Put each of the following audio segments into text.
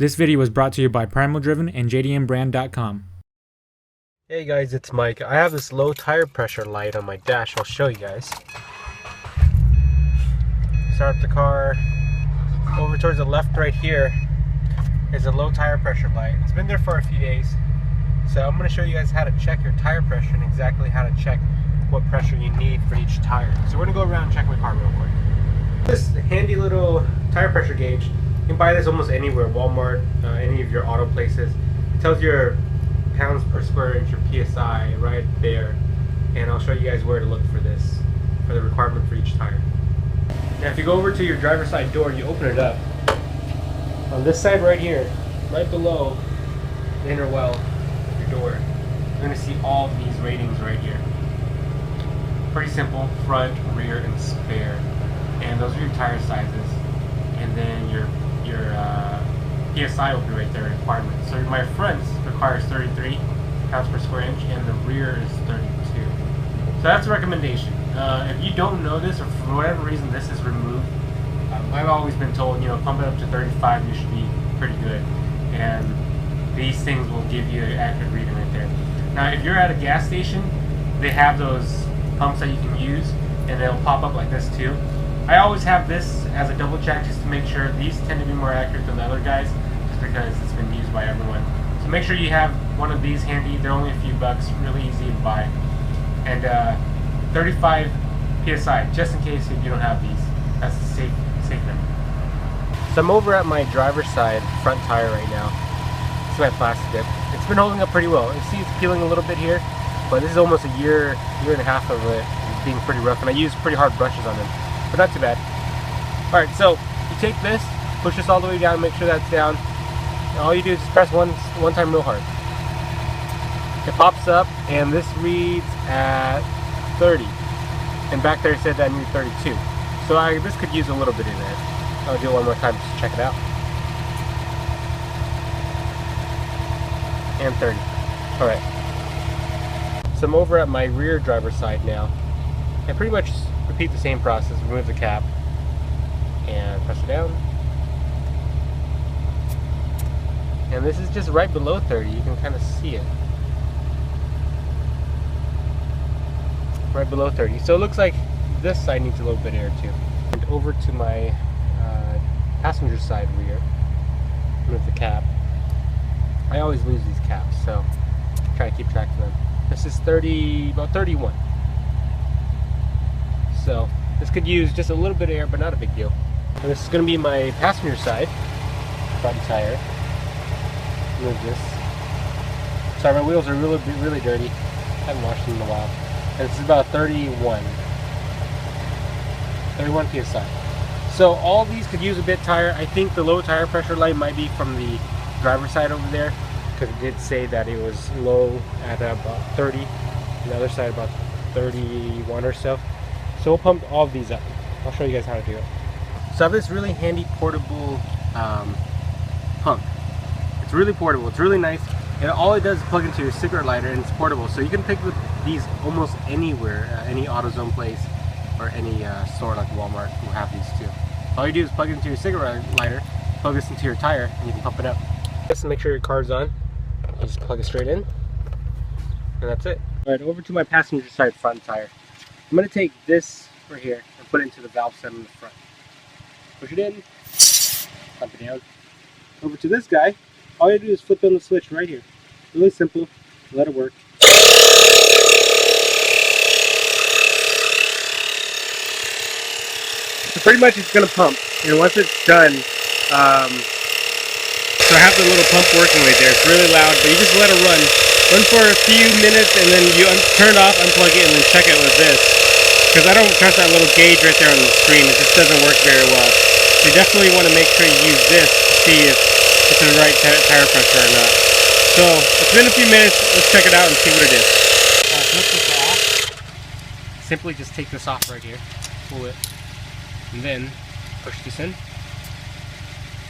This video was brought to you by Primal Driven and JDMbrand.com. Hey guys, it's Mike. I have this low tire pressure light on my dash. I'll show you guys. Start the car. Over towards the left right here is a low tire pressure light. It's been there for a few days. So I'm going to show you guys how to check your tire pressure and exactly how to check what pressure you need for each tire. So we're going to go around and check my car real quick. This handy little tire pressure gauge, you can buy this almost anywhere, Walmart, any of your auto places. It tells your pounds per square inch, your PSI right there. And I'll show you guys where to look for this, for the requirement for each tire. Now if you go over to your driver's side door, you open it up. On this side right here, right below the inner well of your door, you're going to see all of these ratings right here. Pretty simple, front, rear, and spare. And those are your tire sizes. And then your PSI will be right there, requirement. So my front requires 33 pounds per square inch, and the rear is 32. So that's a recommendation. If you don't know this, or for whatever reason this is removed, I've always been told, you know, pump it up to 35, you should be pretty good. And these things will give you an accurate reading right there. Now, if you're at a gas station, they have those pumps that you can use, and they'll pop up like this too. I always have this as a double check just to make sure. These tend to be more accurate than the other guys, just because it's been used by everyone. So make sure you have one of these handy. They're only a few bucks, really easy to buy. And 35 PSI, just in case if you don't have these. That's the safe number. So I'm over at my driver's side front tire right now. This is my plastic dip. It's been holding up pretty well. You see it's peeling a little bit here, but this is almost a year and a half of it being pretty rough, and I use pretty hard brushes on them, but not too bad. Alright, so you take this, push this all the way down, make sure that's down, and all you do is just press one time real hard. It pops up, and this reads at 30, and back there it said that I need 32. So this could use a little bit of that. I'll do it one more time just to check it out. And 30. Alright. So I'm over at my rear driver's side now. And pretty much repeat the same process. Remove the cap and press it down. And this is just right below 30. You can kind of see it. Right below 30. So it looks like this side needs a little bit of air too. And over to my passenger side rear. Remove the cap. I always lose these caps, so try to keep track of them. This is about 31. So this could use just a little bit of air, but not a big deal. And this is going to be my passenger side front tire. Remove this. Sorry, my wheels are really dirty. I haven't washed them in a while. And this is about 31 PSI. So all these could use a bit tire. I think the low tire pressure light might be from the driver's side over there, because it did say that it was low at about 30, and the other side about 31 or so. So we'll pump all of these up. I'll show you guys how to do it. So I have this really handy portable pump. It's really portable, it's really nice, and all it does is plug into your cigarette lighter, and it's portable. So you can pick up these almost anywhere, any AutoZone place or any store like Walmart will have these too. All you do is plug it into your cigarette lighter, plug this into your tire, and you can pump it up. Just make sure your car's on. You just plug it straight in, and that's it. Alright, over to my passenger side front tire. I'm going to take this right here and put it into the valve set in the front. Push it in, pump it down. Over to this guy, all you do is flip on the switch right here. Really simple, let it work. So pretty much it's going to pump, and once it's done, so I have the little pump working right there. It's really loud, but you just let it run for a few minutes, and then you turn it off, unplug it, and then check it with this. Because I don't trust that little gauge right there on the screen. It just doesn't work very well. So you definitely want to make sure you use this to see if it's the right tire pressure or not. So it's been a few minutes. Let's check it out and see what it is. Flip this off. Simply just take this off right here. Pull it. And then push this in.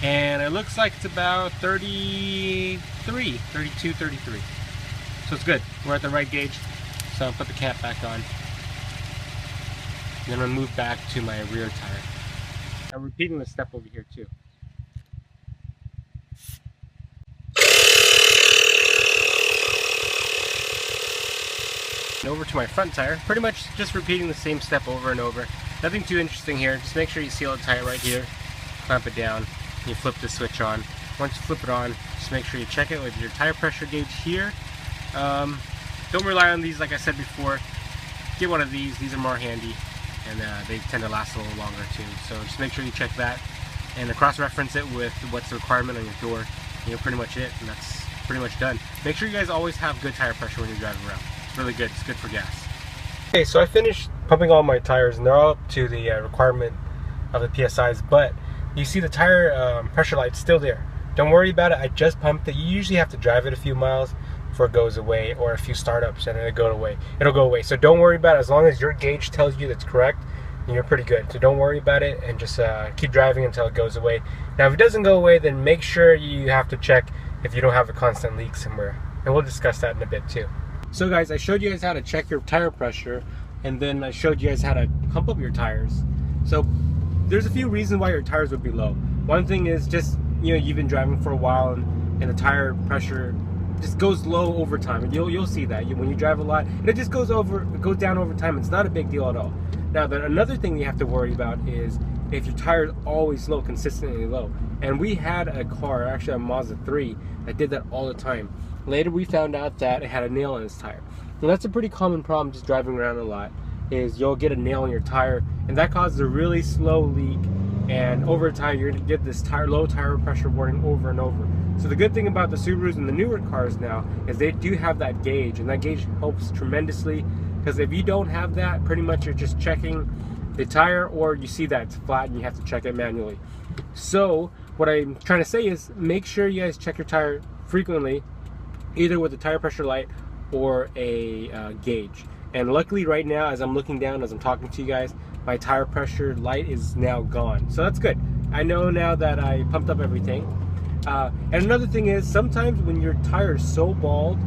And it looks like it's about 32, 33. So it's good. We're at the right gauge. So I'll put the cap back on. Then I'll move back to my rear tire. I'm repeating this step over here too. And over to my front tire, pretty much just repeating the same step over and over. Nothing too interesting here. Just make sure you seal the tire right here, clamp it down, and you flip the switch on. Once you flip it on, just make sure you check it with your tire pressure gauge here. Don't rely on these, like I said before. Get one of these are more handy, and they tend to last a little longer too. So just make sure you check that, and cross-reference it with what's the requirement on your door. You know, pretty much it, and that's pretty much done. Make sure you guys always have good tire pressure when you're driving around. It's really good, it's good for gas. Okay, so I finished pumping all my tires, and they're all up to the requirement of the PSIs, but you see the tire pressure light's still there. Don't worry about it, I just pumped it. You usually have to drive it a few miles before it goes away, or a few startups and it'll go away. So don't worry about it. As long as your gauge tells you that's correct, then you're pretty good. So don't worry about it, and just keep driving until it goes away. Now if it doesn't go away, then make sure you have to check if you don't have a constant leak somewhere, and we'll discuss that in a bit too. So guys, I showed you guys how to check your tire pressure, and then I showed you guys how to pump up your tires. So there's a few reasons why your tires would be low. One thing is just, you know, you've been driving for a while, and the tire pressure just goes low over time, and you'll see that when you drive a lot, and it just goes down over time. It's not a big deal at all. Now, another thing you have to worry about is if your tire is always low, consistently low. And we had a car, actually a Mazda 3, that did that all the time. Later we found out that it had a nail in its tire. And that's a pretty common problem just driving around a lot, is you'll get a nail in your tire, and that causes a really slow leak, and over time you're going to get this low tire pressure warning over and over. So the good thing about the Subarus and the newer cars now is they do have that gauge, and that gauge helps tremendously, because if you don't have that, pretty much you're just checking the tire, or you see that it's flat and you have to check it manually. So what I'm trying to say is make sure you guys check your tire frequently, either with a tire pressure light or a gauge. And luckily right now, as I'm looking down, as I'm talking to you guys, my tire pressure light is now gone. So that's good. I know now that I pumped up everything. And another thing is, sometimes when your tire is so bald,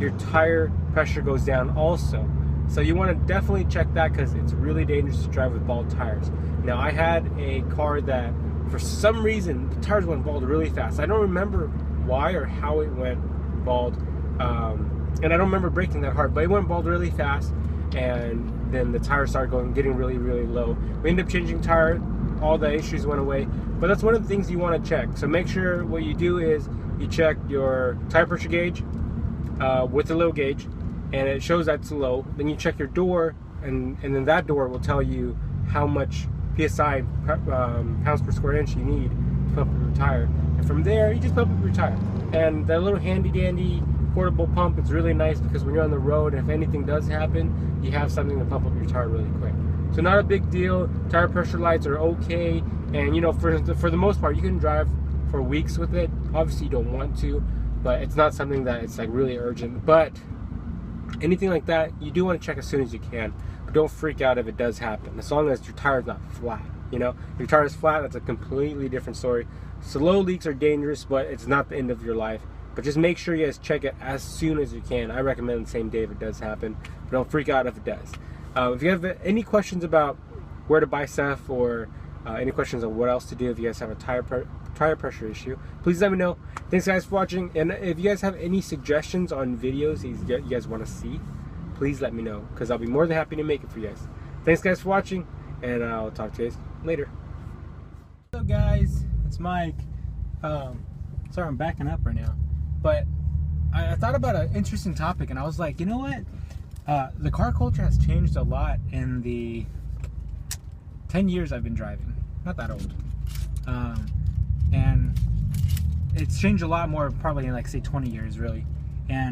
your tire pressure goes down also. So you want to definitely check that, because it's really dangerous to drive with bald tires. Now I had a car that for some reason the tires went bald really fast. I don't remember why or how it went bald, and I don't remember braking that hard, but it went bald really fast, and then the tires started getting really low. We ended up changing tire, all the issues went away. But that's one of the things you want to check. So make sure what you do is you check your tire pressure gauge with the low gauge, and it shows that's low. Then you check your door, and then that door will tell you how much PSI, pounds per square inch, you need to pump up your tire. And from there, you just pump up your tire. And that little handy dandy portable pump, it's really nice, because when you're on the road, if anything does happen, you have something to pump up your tire really quick. So not a big deal. Tire pressure lights are okay, and you know, for the most part, you can drive for weeks with it. Obviously you don't want to, but it's not something that it's like really urgent. But anything like that, you do want to check as soon as you can, but don't freak out if it does happen, as long as your tire is not flat. You know, if your tire is flat, that's a completely different story. Slow leaks are dangerous, but it's not the end of your life. But just make sure you guys check it as soon as you can. I recommend the same day if it does happen, but don't freak out if it does. If you have any questions about where to buy stuff, or any questions on what else to do if you guys have a tire pressure issue, please let me know. Thanks guys for watching, and if you guys have any suggestions on videos you guys want to see, please let me know, because I'll be more than happy to make it for you guys. Thanks guys for watching, and I'll talk to you guys later. What's up guys, it's Mike. Sorry I'm backing up right now, but I thought about an interesting topic, and I was like, you know what, the car culture has changed a lot in the 10 years I've been driving. Not that old. And it's changed a lot more probably in, like, say 20 years really. And